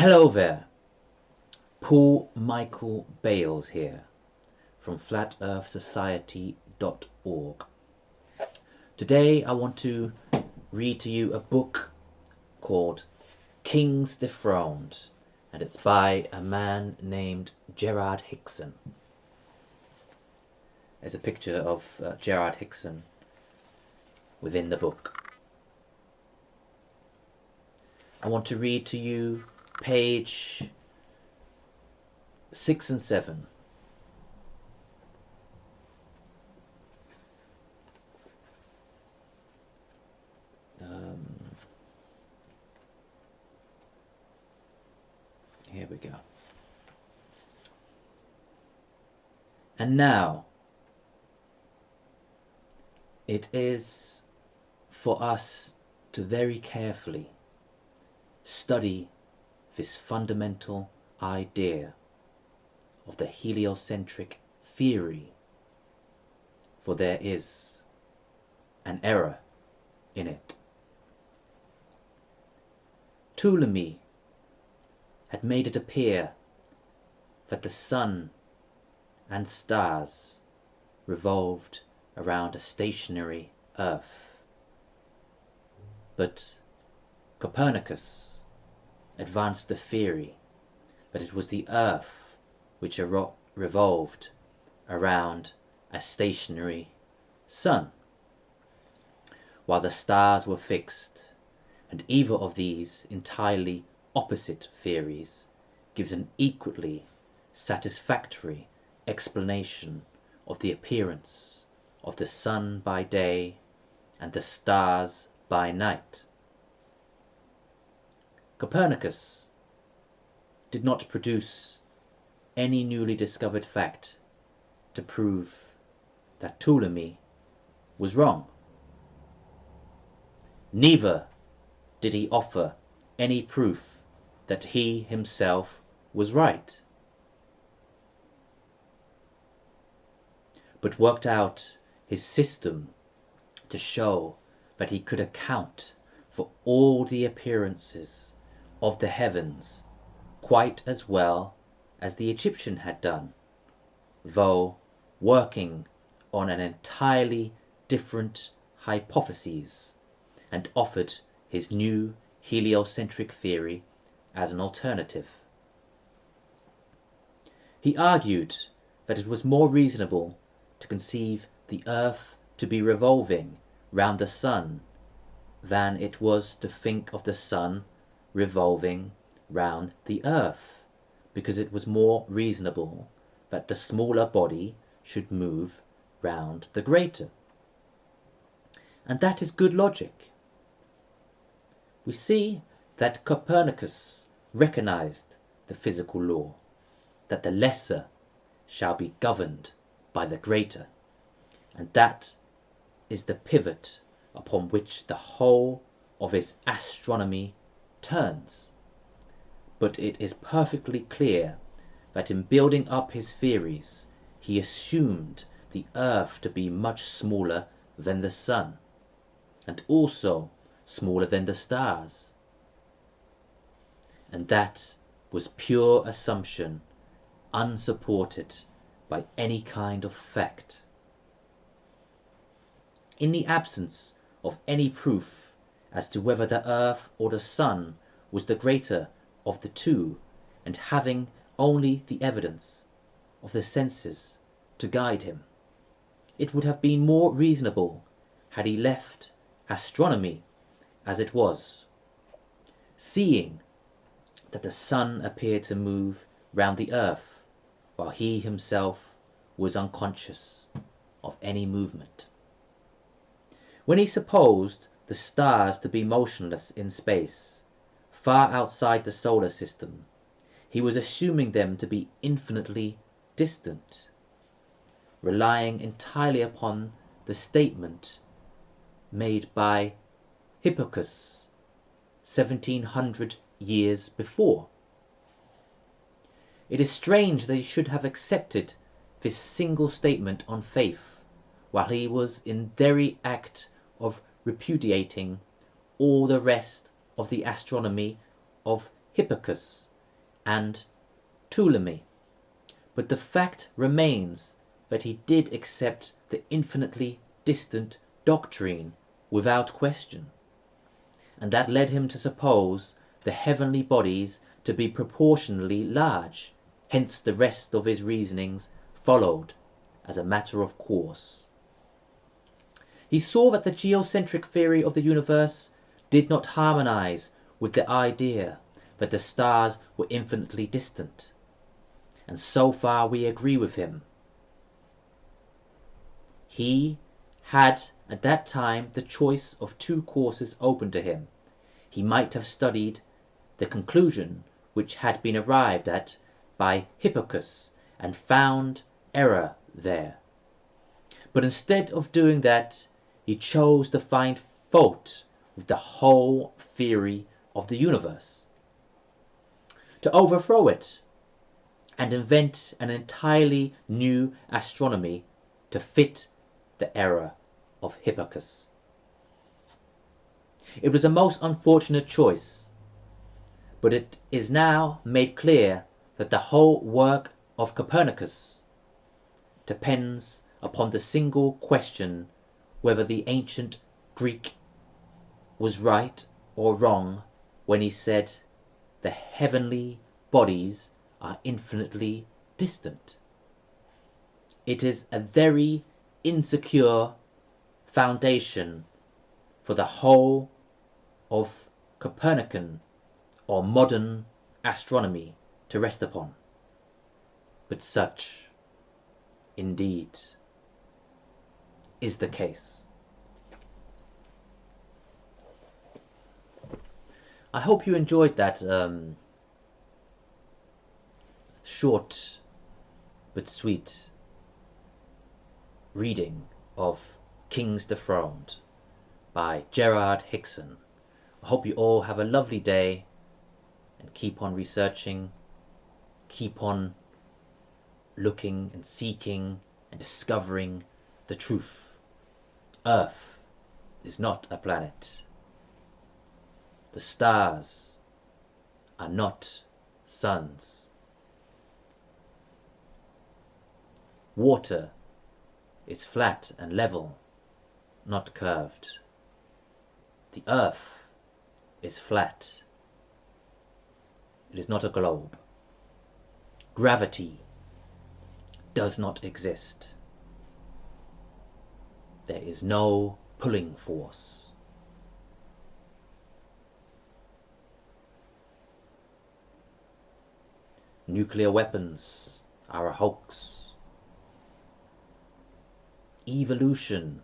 Hello there, Paul Michael Bales here from FlatEarthSociety.org. Today I want to read to you a book called Kings Dethroned, and it's by a man named Gerard Hickson. There's a picture of Gerard Hickson within the book. I want to read to you page 6 and 7. Here we go. And now, it is for us to very carefully study this fundamental idea of the heliocentric theory, for there is an error in it. Ptolemy had made it appear that the sun and stars revolved around a stationary earth. But Copernicus advanced the theory that it was the earth which revolved around a stationary sun, while the stars were fixed, and either of these entirely opposite theories gives an equally satisfactory explanation of the appearance of the sun by day and the stars by night. Copernicus did not produce any newly discovered fact to prove that Ptolemy was wrong. Neither did he offer any proof that he himself was right, but worked out his system to show that he could account for all the appearances of the heavens quite as well as the Egyptian had done, though working on an entirely different hypothesis, and offered his new heliocentric theory as an alternative. He argued that it was more reasonable to conceive the earth to be revolving round the sun than it was to think of the sun revolving round the earth, because it was more reasonable that the smaller body should move round the greater. And that is good logic. We see that Copernicus recognized the physical law, that the lesser shall be governed by the greater, and that is the pivot upon which the whole of his astronomy turns. But it is perfectly clear that in building up his theories, he assumed the earth to be much smaller than the sun, and also smaller than the stars. And that was pure assumption, unsupported by any kind of fact. In the absence of any proof as to whether the earth or the sun was the greater of the two, and having only the evidence of the senses to guide him, it would have been more reasonable had he left astronomy as it was, seeing that the sun appeared to move round the earth, while he himself was unconscious of any movement. When he supposed the stars to be motionless in space, far outside the solar system, he was assuming them to be infinitely distant, relying entirely upon the statement made by Hipparchus 1700 years before. It is strange that he should have accepted this single statement on faith, while he was in very act of repudiating all the rest of the astronomy of Hipparchus and Ptolemy, but the fact remains that he did accept the infinitely distant doctrine without question, and that led him to suppose the heavenly bodies to be proportionally large. Hence the rest of his reasonings followed as a matter of course. He saw that the geocentric theory of the universe did not harmonize with the idea that the stars were infinitely distant, and so far we agree with him. He had at that time the choice of two courses open to him. He might have studied the conclusion which had been arrived at by Hipparchus and found error there. But instead of doing that, he chose to find fault with the whole theory of the universe, to overthrow it and invent an entirely new astronomy to fit the error of Hipparchus. It was a most unfortunate choice, but it is now made clear that the whole work of Copernicus depends upon the single question whether the ancient Greek was right or wrong when he said the heavenly bodies are infinitely distant. It is a very insecure foundation for the whole of Copernican or modern astronomy to rest upon. But such, indeed, is the case. I hope you enjoyed that short but sweet reading of Kings Dethroned by Gerard Hickson. I hope you all have a lovely day and keep on researching, keep on looking and seeking and discovering the truth. Earth is not a planet. The stars are not suns. Water is flat and level, not curved. The earth is flat. It is not a globe. Gravity does not exist. There is no pulling force. Nuclear weapons are a hoax. Evolution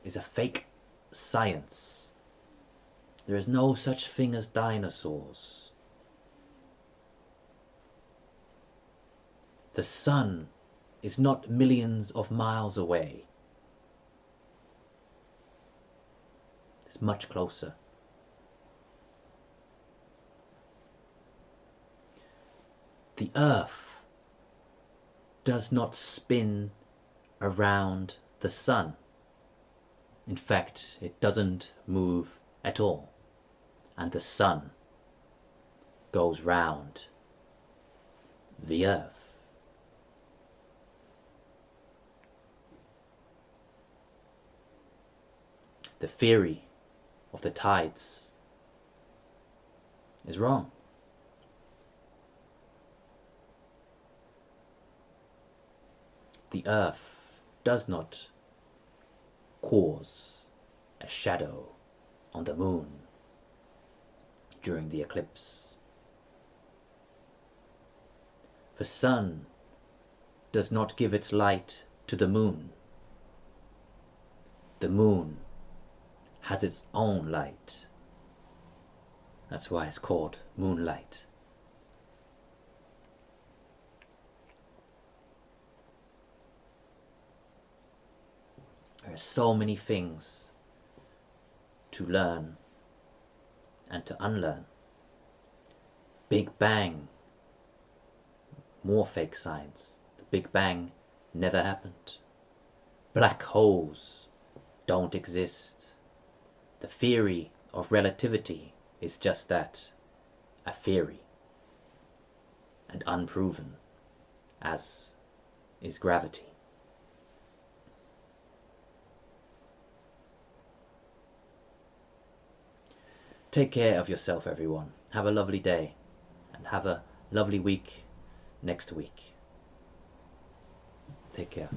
is a fake science. There is no such thing as dinosaurs. The sun is not millions of miles away. It's much closer. The earth does not spin around the sun. In fact, it doesn't move at all. And the sun goes round the earth. The theory of the tides is wrong. The earth does not cause a shadow on the moon during the eclipse. The sun does not give its light to the moon. The moon has its own light. That's why it's called moonlight. There are so many things to learn and to unlearn. Big Bang, more fake science. The Big Bang never happened. Black holes don't exist. The theory of relativity is just that, a theory. and unproven, as is gravity. Take care of yourself, everyone. Have a lovely day, and have a lovely week next week. Take care.